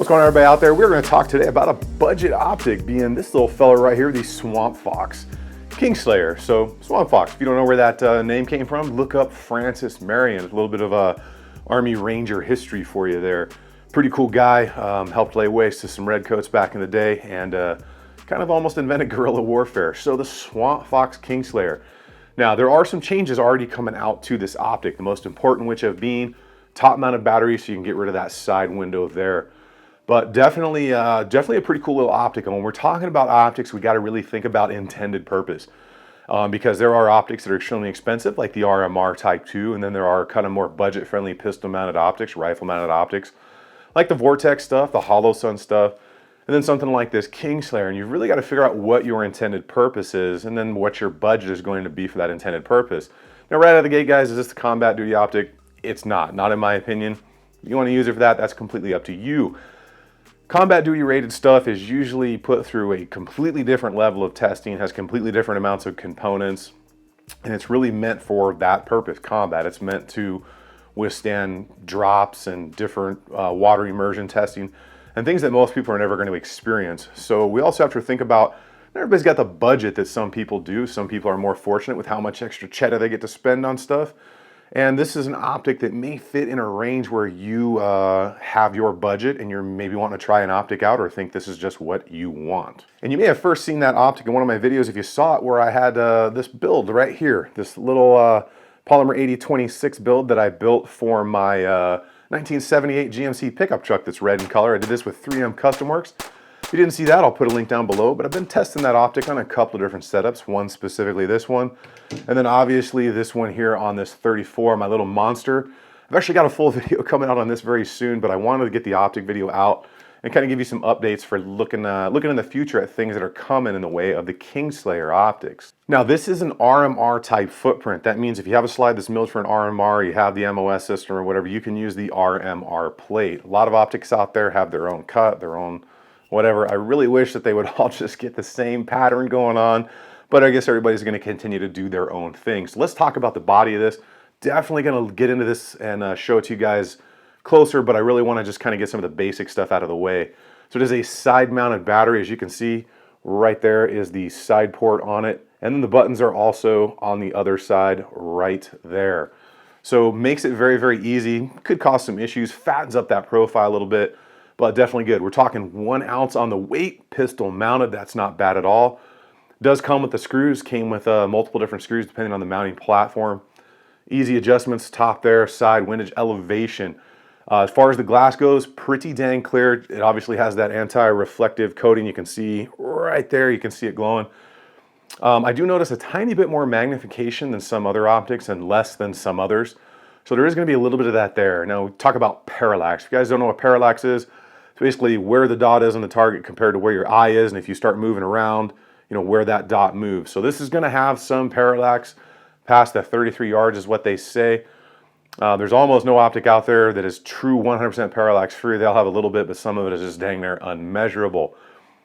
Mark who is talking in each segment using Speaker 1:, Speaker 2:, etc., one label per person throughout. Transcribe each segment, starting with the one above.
Speaker 1: What's going on, everybody out there? We're going to talk today about a budget optic, being this little fella right here, the Swampfox Kingslayer. So Swampfox, if you don't know where that name came from, look up Francis Marion. A little bit of Army Ranger history for you there. Pretty cool guy, helped lay waste to some redcoats back in the day, and kind of almost invented guerrilla warfare. So the Swampfox Kingslayer. Now, there are some changes already coming out to this optic, the most important which have been top-mounted battery, so you can get rid of that side window there. But definitely a pretty cool little optic. And when we're talking about optics, we got to really think about intended purpose, because there are optics that are extremely expensive, like the RMR Type 2, and then there are kind of more budget-friendly pistol-mounted optics, rifle-mounted optics, like the Vortex stuff, the Hollow Sun stuff, and then something like this Kingslayer. And you've really got to figure out what your intended purpose is, and then what your budget is going to be for that intended purpose. Now, right out of the gate, guys, is this the combat duty optic? It's not in my opinion. If you want to use it for that, that's completely up to you. Combat duty rated stuff is usually put through a completely different level of testing, has completely different amounts of components, and it's really meant for that purpose, combat. It's meant to withstand drops and different water immersion testing and things that most people are never going to experience. So we also have to think about, not everybody's got the budget that some people do. Some people are more fortunate with how much extra cheddar they get to spend on stuff. And this is an optic that may fit in a range where you have your budget and you're maybe wanting to try an optic out, or think this is just what you want. And you may have first seen that optic in one of my videos if you saw it, where I had this build right here, this little Polymer 8026 build that I built for my 1978 GMC pickup truck that's red in color. I did this with 3M Custom Works. If you didn't see that, I'll put a link down below, but I've been testing that optic on a couple of different setups, one specifically this one, and then obviously this one here on this 34, my little monster. I've actually got a full video coming out on this very soon, but I wanted to get the optic video out and kind of give you some updates for looking in the future at things that are coming in the way of the Kingslayer optics. Now, this is an RMR type footprint. That means if you have a slide that's milled for an RMR, you have the MOS system or whatever, you can use the RMR plate. A lot of optics out there have their own cut, their own whatever. I really wish that they would all just get the same pattern going on, but I guess everybody's going to continue to do their own thing. So let's talk about the body of this. Definitely going to get into this and show it to you guys closer, but I really want to just kind of get some of the basic stuff out of the way. So it is a side-mounted battery. As you can see, right there is the side port on it, and then the buttons are also on the other side right there. So makes it very, very easy. Could cause some issues, fattens up that profile a little bit, but definitely good. We're talking 1 ounce on the weight, pistol mounted. That's not bad at all. Does come with the screws, came with multiple different screws depending on the mounting platform. Easy adjustments, top there, side, windage, elevation. As far as the glass goes, pretty dang clear. It obviously has that anti-reflective coating. You can see right there, you can see it glowing. I do notice a tiny bit more magnification than some other optics and less than some others. So there is going to be a little bit of that there. Now, we talk about parallax. If you guys don't know what parallax is, it's basically where the dot is on the target compared to where your eye is, and if you start moving around, you know, where that dot moves. So this is going to have some parallax past the 33 yards is what they say. There's almost no optic out there that is true 100% parallax free. They'll have a little bit, but some of it is just dang near unmeasurable.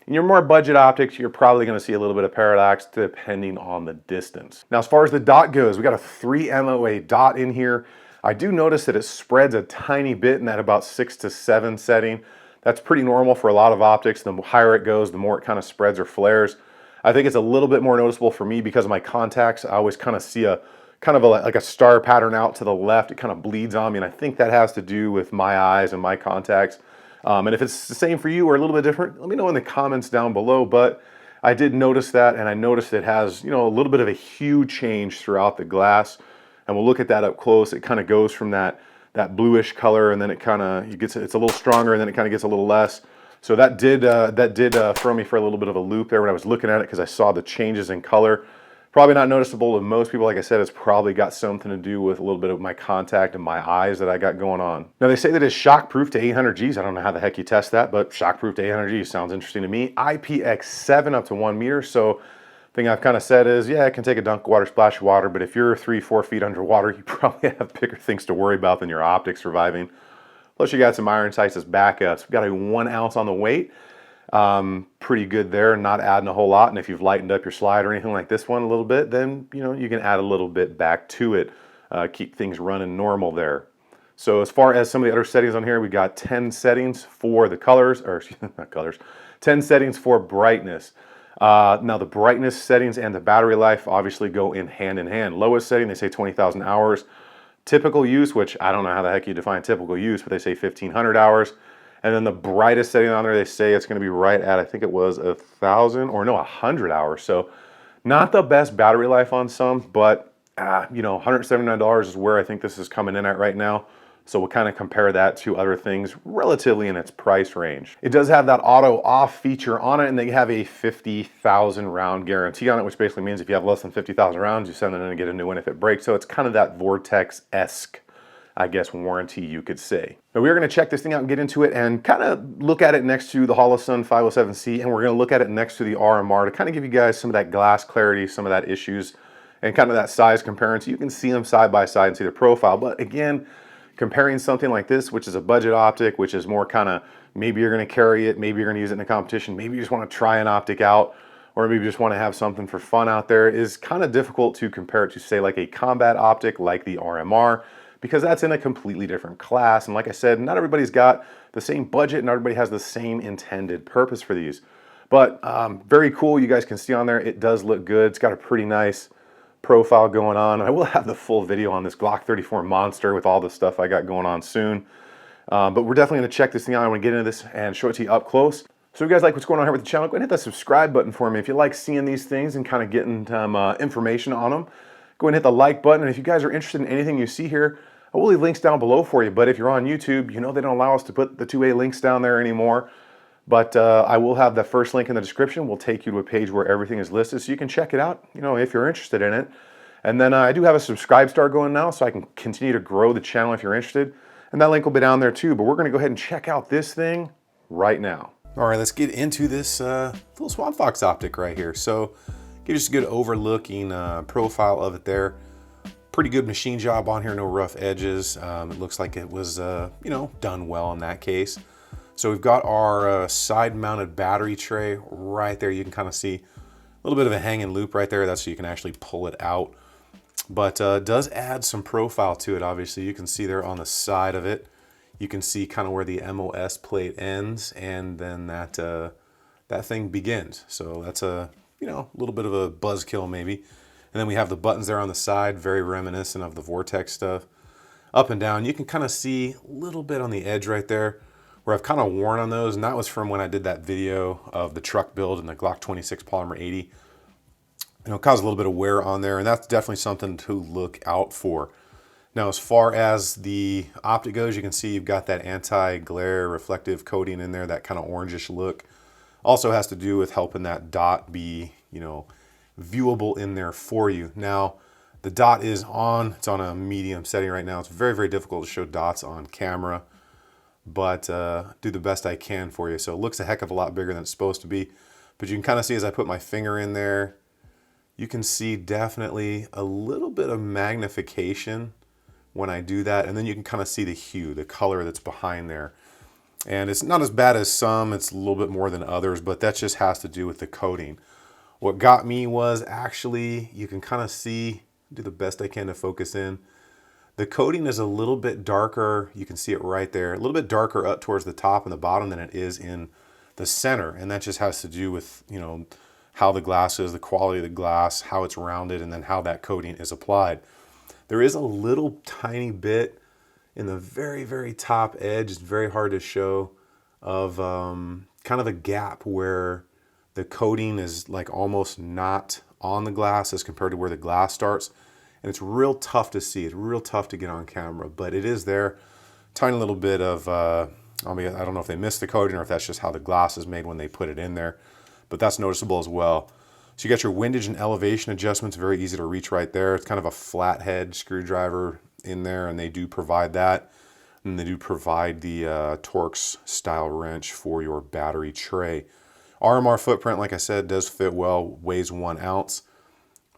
Speaker 1: In your more budget optics, you're probably going to see a little bit of parallax depending on the distance. Now, as far as the dot goes, we got a 3 MOA dot in here. I do notice that it spreads a tiny bit in that about 6 to 7 setting. That's pretty normal for a lot of optics. The higher it goes, the more it kind of spreads or flares. I think it's a little bit more noticeable for me because of my contacts. I always kind of see a like a star pattern out to the left. It kind of bleeds on me, and I think that has to do with my eyes and my contacts. And if it's the same for you or a little bit different, let me know in the comments down below. But I did notice that, and I noticed it has, you know, a little bit of a hue change throughout the glass. And we'll look at that up close. It kind of goes from that bluish color, and then it kind of it's a little stronger, and then it kind of gets a little less. So that did throw me for a little bit of a loop there when I was looking at it, because I saw the changes in color. Probably not noticeable to most people. Like I said, it's probably got something to do with a little bit of my contact and my eyes that I got going on. Now, they say that it's shockproof to 800 Gs. I don't know how the heck you test that, but shockproof to 800 Gs sounds interesting to me. IPX7 up to 1 meter. So thing I've kind of said is, yeah, it can take a dunk of water, splash of water, but if you're 3-4 feet underwater, you probably have bigger things to worry about than your optics surviving. Plus, you got some iron sights as backups. We've got a 1 ounce on the weight. Pretty good there, not adding a whole lot. And if you've lightened up your slide or anything like this one a little bit, then you know you can add a little bit back to it. Keep things running normal there. So as far as some of the other settings on here, we got 10 settings for the colors, or not colors, 10 settings for brightness. Now the brightness settings and the battery life obviously go in hand. Lowest setting, they say 20,000 hours. Typical use, which I don't know how the heck you define typical use, but they say 1,500 hours. And then the brightest setting on there, they say it's going to be right at, I think it was 1,000 or no, 100 hours. So not the best battery life on some, but you know, $179 is where I think this is coming in at right now. So we'll kind of compare that to other things relatively in its price range. It does have that auto off feature on it, and they have a 50,000 round guarantee on it, which basically means if you have less than 50,000 rounds, you send it in and get a new one if it breaks. So it's kind of that Vortex-esque, I guess, warranty you could say. Now we're going to check this thing out and get into it and kind of look at it next to the Holosun 507C, and we're going to look at it next to the RMR to kind of give you guys some of that glass clarity, some of that issues, and kind of that size comparison. You can see them side by side and see the profile, but again, comparing something like this, which is a budget optic, which is more kind of, maybe you're going to carry it, maybe you're going to use it in a competition, maybe you just want to try an optic out, or maybe you just want to have something for fun out there, is kind of difficult to compare it to, say, like a combat optic like the RMR, because that's in a completely different class. And like I said, not everybody's got the same budget and everybody has the same intended purpose for these. But very cool. You guys can see on there, it does look good. It's got a pretty nice profile going on. I will have the full video on this Glock 34 monster with all the stuff I got going on soon. But we're definitely going to check this thing out. I want to get into this and show it to you up close. So if you guys like what's going on here with the channel, go ahead and hit that subscribe button for me. If you like seeing these things and kind of getting some information on them, go ahead and hit the like button. And if you guys are interested in anything you see here, I will leave links down below for you. But if you're on YouTube, you know they don't allow us to put the 2A links down there anymore. But I will have the first link in the description. We'll take you to a page where everything is listed so you can check it out, you know, if you're interested in it. And then I do have a subscribe star going now, so I can continue to grow the channel if you're interested. And that link will be down there too. But we're going to go ahead and check out this thing right now. All right, let's get into this little Swampfox optic right here. So give us a good overlooking profile of it there. Pretty good machine job on here, no rough edges. It looks like it was, you know, done well in that case. So we've got our side-mounted battery tray right there. You can kind of see a little bit of a hanging loop right there. That's so you can actually pull it out. But does add some profile to it, obviously. You can see there on the side of it, you can see kind of where the MOS plate ends, and then that that thing begins. So that's a, you know, a little bit of a buzzkill maybe. And then we have the buttons there on the side, very reminiscent of the Vortex stuff. Up and down, you can kind of see a little bit on the edge right there, where I've kind of worn on those, and that was from when I did that video of the truck build and the Glock 26 Polymer 80. You know, it caused a little bit of wear on there, and that's definitely something to look out for. Now, as far as the optic goes, you can see you've got that anti-glare reflective coating in there, that kind of orangish look. Also has to do with helping that dot be, you know, viewable in there for you. Now, the dot is on, it's on a medium setting right now. It's very, very difficult to show dots on camera, but do the best I can for you. So it looks a heck of a lot bigger than it's supposed to be, but you can kind of see as I put my finger in there, you can see definitely a little bit of magnification when I do that, and then you can kind of see the hue, the color that's behind there. And it's not as bad as some, it's a little bit more than others, but that just has to do with the coating. What got me was actually, you can kind of see, do the best I can to focus in. The coating is a little bit darker, you can see it right there, a little bit darker up towards the top and the bottom than it is in the center, and that just has to do with, you know, how the glass is, the quality of the glass, how it's rounded, and then how that coating is applied. There is a little tiny bit in the very, very top edge, it's very hard to show, of kind of a gap where the coating is like almost not on the glass as compared to where the glass starts. And it's real tough to see, it's real tough to get on camera, but it is there. Tiny little bit of, I don't know if they missed the coating or if that's just how the glass is made when they put it in there, but that's noticeable as well. So you got your windage and elevation adjustments, very easy to reach right there. It's kind of a flathead screwdriver in there, and they do provide that. And they do provide the Torx style wrench for your battery tray. RMR footprint, like I said, does fit well, weighs 1 ounce.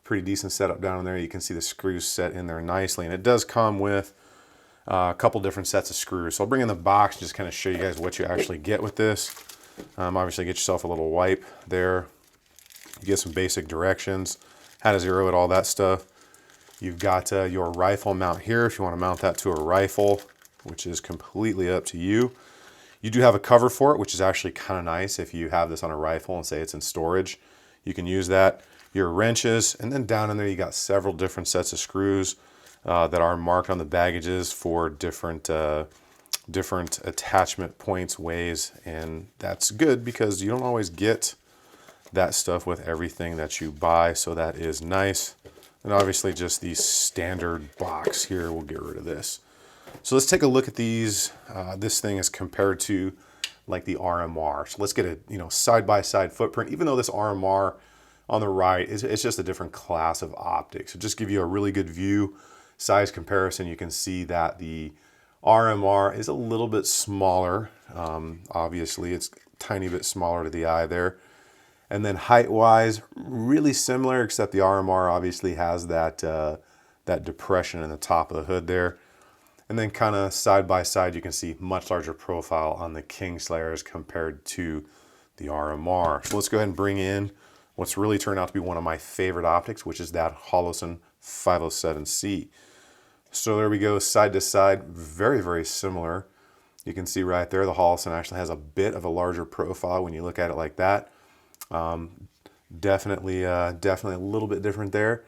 Speaker 1: Pretty decent setup down in there. You can see the screws set in there nicely, and it does come with a couple different sets of screws. So I'll bring in the box and just kind of show you guys what you actually get with this. Obviously get yourself a little wipe there. You get some basic directions, how to zero it, all that stuff. You've got your rifle mount here if you want to mount that to a rifle.
Speaker 2: which is completely up to you. You do have a cover for it, which is actually kind of nice. If you have this on a rifle and say it's in storage, you can use that. Your wrenches, and then down in there you got several different sets of screws that are marked on the baggages for different attachment points, ways, and that's good because you don't always get that stuff with everything that you buy, so that is nice. And obviously just the standard box here, we'll get rid of this. So let's take a look at these. This thing is compared to like the RMR. So let's get a side-by-side footprint, even though this RMR on the right it's just a different class of optics. So just give you a really good view, size comparison. You can see that the RMR is a little bit smaller. Obviously, it's a tiny bit smaller to the eye there. And then height-wise, really similar, except the RMR obviously has that depression in the top of the hood there. And then kind of side by side, you can see much larger profile on the Kingslayer as compared to the RMR. So let's go ahead and bring in what's really turned out to be one of my favorite optics, which is that Holosun 507C. So there we go, side to side, very, very similar. You can see right there, the Holosun actually has a bit of a larger profile when you look at it like that. Definitely a little bit different there.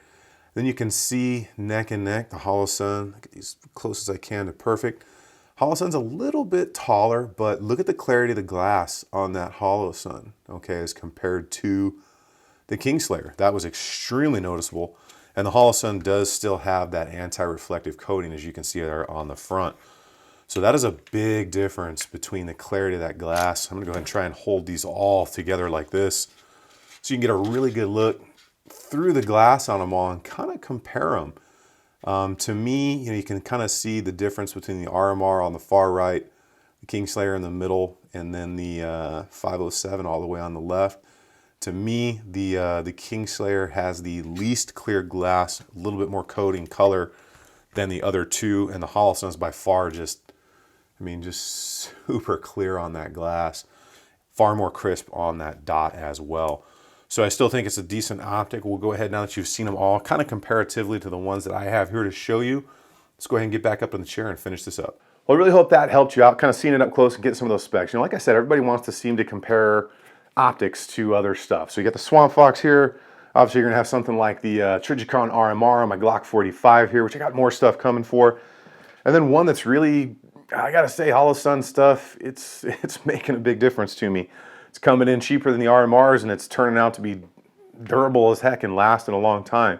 Speaker 2: Then you can see neck and neck, the Holosun. Look at these close as I can to perfect. Holosun's a little bit taller, but look at the clarity of the glass on that Holosun, okay, as compared to the Kingslayer. That was extremely noticeable. And the Holosun does still have that anti-reflective coating, as you can see there on the front. So that is a big difference between the clarity of that glass. I'm gonna go ahead and try and hold these all together like this so you can get a really good look through the glass on them all and kind of compare them. To me, you can kind of see the difference between the RMR on the far right, the Kingslayer in the middle, and then the 507 all the way on the left. To me, the Kingslayer has the least clear glass, a little bit more coating color than the other two, and the Holosun is by far just super clear on that glass, far more crisp on that dot as well. So I still think it's a decent optic. We'll go ahead, now that you've seen them all, kind of comparatively to the ones that I have here to show you. Let's go ahead and get back up in the chair and finish this up.
Speaker 1: Well, I really hope that helped you out, kind of seeing it up close and getting some of those specs. Like I said, everybody wants to seem to compare optics to other stuff. So you got the Swampfox here. Obviously, you're gonna have something like the Trijicon RMR on my Glock 45 here, which I got more stuff coming for. And then one that's really, I gotta say, Holosun stuff, it's making a big difference to me. It's coming in cheaper than the RMRs, and it's turning out to be durable as heck and lasting a long time.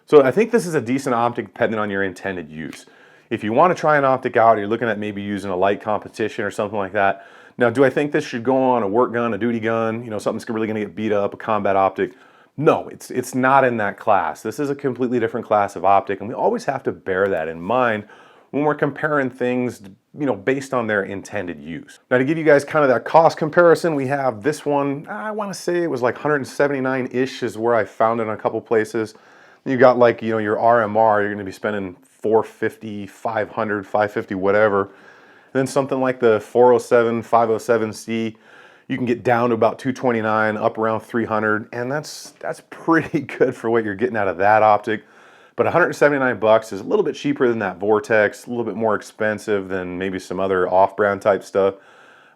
Speaker 1: So I think this is a decent optic depending on your intended use. If you want to try an optic out, or you're looking at maybe using a light competition or something like that. Now, do I think this should go on a work gun, a duty gun, something's really gonna get beat up, a combat optic? No, it's not in that class. This is a completely different class of optic, and we always have to bear that in mind when we're comparing things, based on their intended use. Now, to give you guys kind of that cost comparison, we have this one, I want to say it was like 179-ish is where I found it in a couple places. You got like, your RMR, you're going to be spending $450, $500, $550, whatever. And then something like the 407, 507C, you can get down to about $229, up around $300, and that's pretty good for what you're getting out of that optic. But 179 bucks is a little bit cheaper than that Vortex, a little bit more expensive than maybe some other off-brand type stuff.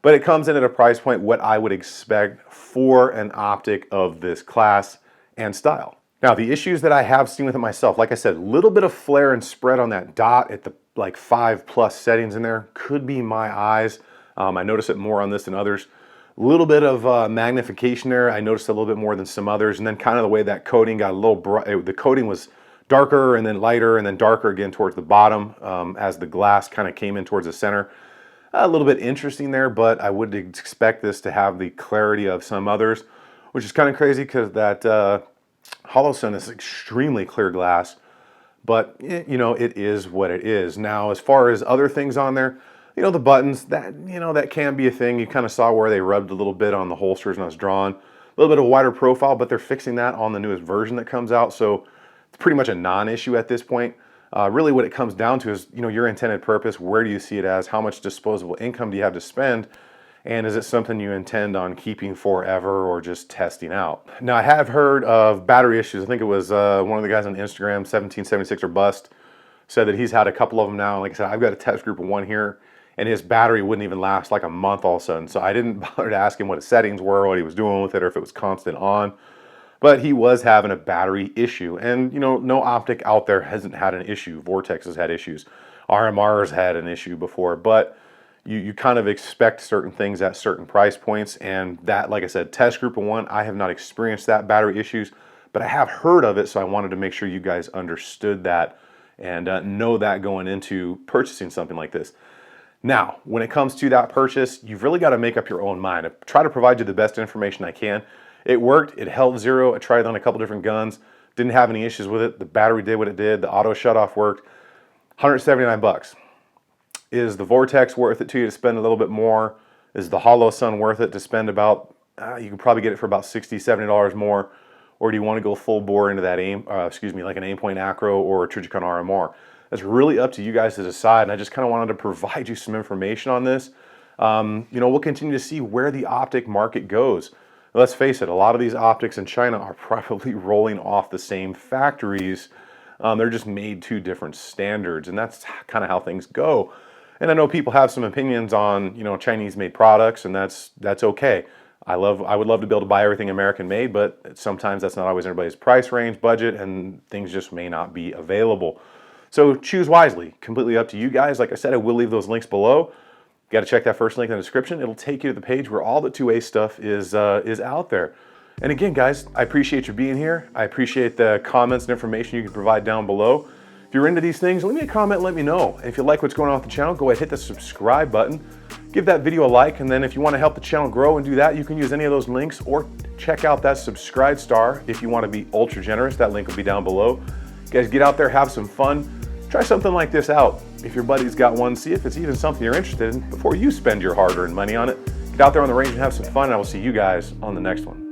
Speaker 1: But it comes in at a price point what I would expect for an optic of this class and style. Now, the issues that I have seen with it myself, like I said, a little bit of flare and spread on that dot at the like 5+ settings in there. Could be my eyes. I notice it more on this than others. A little bit of magnification there. I noticed a little bit more than some others. And then kind of the way that coating got a little bright. The coating was darker and then lighter and then darker again towards the bottom as the glass kind of came in towards the center. A little bit interesting there, but I would expect this to have the clarity of some others, which is kind of crazy because that Holosun is extremely clear glass, but it is what it is. Now, as far as other things on there, the buttons, that can be a thing. You kind of saw where they rubbed a little bit on the holsters and I was drawn. A little bit of a wider profile, but they're fixing that on the newest version that comes out, so it's pretty much a non-issue at this point. Really what it comes down to is, your intended purpose. Where do you see it as? How much disposable income do you have to spend? And is it something you intend on keeping forever or just testing out? Now, I have heard of battery issues. I think it was one of the guys on Instagram, 1776 or bust, said that he's had a couple of them now. And like I said, I've got a test group of one here, and his battery wouldn't even last like a month all of a sudden. So I didn't bother to ask him what his settings were, what he was doing with it, or if it was constant on. But he was having a battery issue. And you know, no optic out there hasn't had an issue. Vortex has had issues. RMR's had an issue before, but you kind of expect certain things at certain price points. And that, like I said, test group of one, I have not experienced that battery issues, but I have heard of it. So I wanted to make sure you guys understood that and know that going into purchasing something like this. Now, when it comes to that purchase, you've really got to make up your own mind. I try to provide you the best information I can. It worked, it held zero. I tried it on a couple different guns, didn't have any issues with it. The battery did what it did, the auto shut off worked. 179 bucks. Is the Vortex worth it to you to spend a little bit more? Is the Hollow Sun worth it to spend about, you can probably get it for about $60, $70 more? Or do you want to go full bore into that like an aim point acro or a Trijicon RMR? That's really up to you guys to decide. And I just kind of wanted to provide you some information on this. You know, we'll continue to see where the optic market goes. Let's face it, a lot of these optics in China are probably rolling off the same factories. They're just made to different standards, and that's kind of how things go. And I know people have some opinions on, you know, Chinese-made products, and that's okay. I would love to be able to buy everything American-made, but sometimes that's not always everybody's price range, budget, and things just may not be available. So choose wisely. Completely up to you guys. Like I said, I will leave those links below. Got to check that first link in the description. It'll take you to the page where all the 2A stuff is out there. And again, guys, I appreciate you being here. I appreciate the comments and information you can provide down below. If you're into these things, leave me a comment and let me know. And if you like what's going on with the channel, go ahead, hit the subscribe button. Give that video a like, and then if you want to help the channel grow and do that, you can use any of those links or check out that subscribe star if you want to be ultra generous. That link will be down below. You guys get out there, have some fun. Try something like this out. If your buddy's got one, see if it's even something you're interested in before you spend your hard-earned money on it. Get out there on the range and have some fun, and I will see you guys on the next one.